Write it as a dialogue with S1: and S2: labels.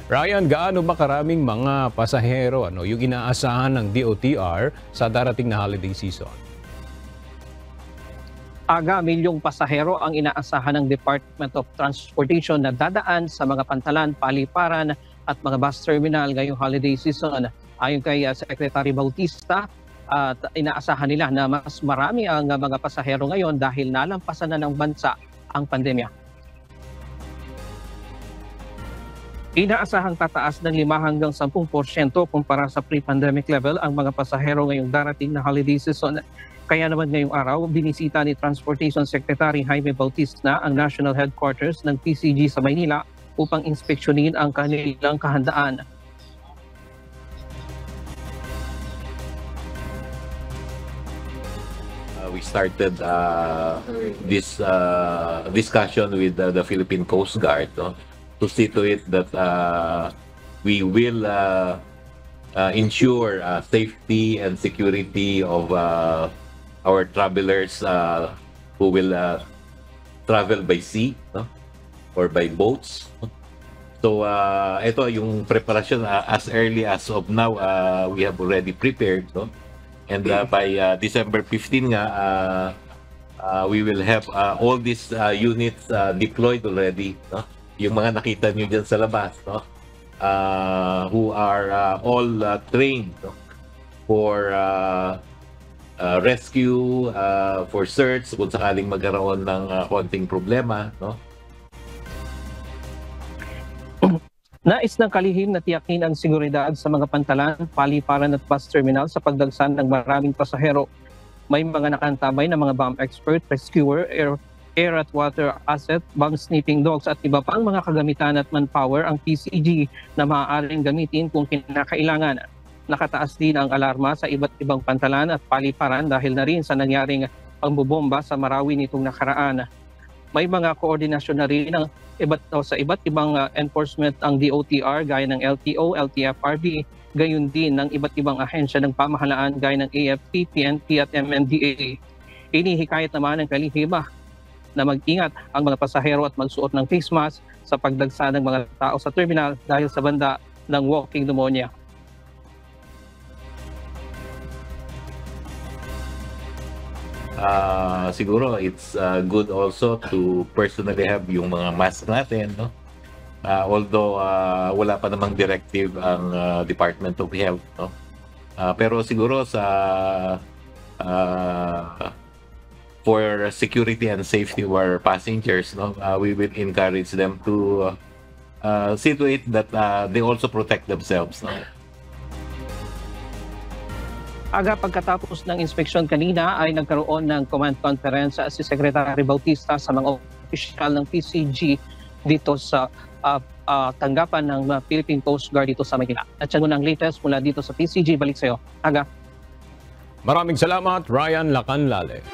S1: Ryan, gaano ba karaming mga pasahero yung inaasahan ng DOTR sa darating na holiday season?
S2: Milyong pasahero ang inaasahan ng Department of Transportation na dadaan sa mga pantalan, paliparan at mga bus terminal ngayong holiday season. Ayon kay Secretary Bautista, at inaasahan nila na mas marami ang mga pasahero ngayon dahil nalampasan na ng bansa ang pandemya. Inaasahang tataas ng 5 hanggang 10% kumpara sa pre-pandemic level ang mga pasahero ngayong darating na holiday season. Kaya naman ngayong araw, binisita ni Transportation Secretary Jaime Bautista ang National Headquarters ng PCG sa Maynila upang inspeksyonin ang kanilang kahandaan.
S3: We started this discussion with the Philippine Coast Guard to see to it that we will ensure safety and security of our travelers who will travel by sea or by boats. So ito yung preparation as early as of now, we have already prepared, and by December 15 nga we will have all these units deployed already, yung mga nakita nyo dyan sa labas, who are all trained for rescue, for search kung sakaling magkaroon ng konting problema,
S2: Nais ng kalihim na tiyakin ang seguridad sa mga pantalan, paliparan at bus terminal sa pagdagsan ng maraming pasahero. May mga nakantabay na mga bomb expert, rescuer, air at water asset, bomb sniffing dogs at iba pang mga kagamitan at manpower ang PCG na maaaring gamitin kung kinakailangan. Nakataas din ang alarma sa iba't ibang pantalan at paliparan dahil na rin sa nangyaring pangbobomba sa Marawi nitong nakaraan. May mga koordinasyon na rin sa iba't ibang enforcement ang DOTR gaya ng LTO, LTFRB, gayon din ng iba't ibang ahensya ng pamahalaan gaya ng AFP, PNP at MMDA. Inihikayat naman ng kalihim na mag-ingat ang mga pasahero at magsuot ng face mask sa pagdagsa ng mga tao sa terminal dahil sa banta ng walking pneumonia.
S3: Siguro it's good also to personally have yung mga mask natin, although wala pa namang directive ang Department of Health, pero siguro for security and safety of our passengers, we will encourage them to see to it that they also protect themselves.
S2: Pagkatapos ng inspeksyon kanina ay nagkaroon ng command conference si Secretary Bautista sa mga opisyal ng PCG dito sa tanggapan ng Philippine Coast Guard dito sa Manila. At yan muna ang latest mula dito sa PCG. Balik sa iyo, Aga.
S1: Maraming salamat, Ryan Lacanlale.